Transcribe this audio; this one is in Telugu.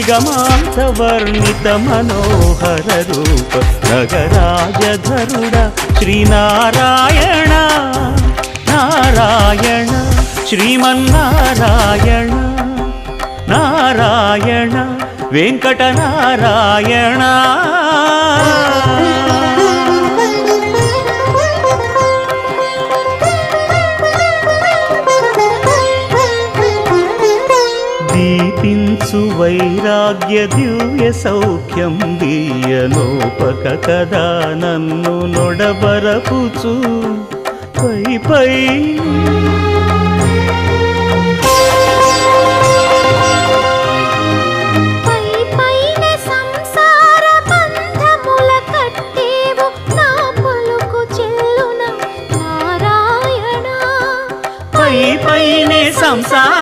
నిగమాంతవర్ణిత మనోహర రూప నగరాజధరుడ శ్రీనారాయణ నారాయణ శ్రీమన్నారాయణ నారాయణ వెంకటనారాయణ. దీపించు వైరాగ్య దివ్య సౌఖ్యం దీయనోపక కదా నన్ను నొడబరపుచు పై పై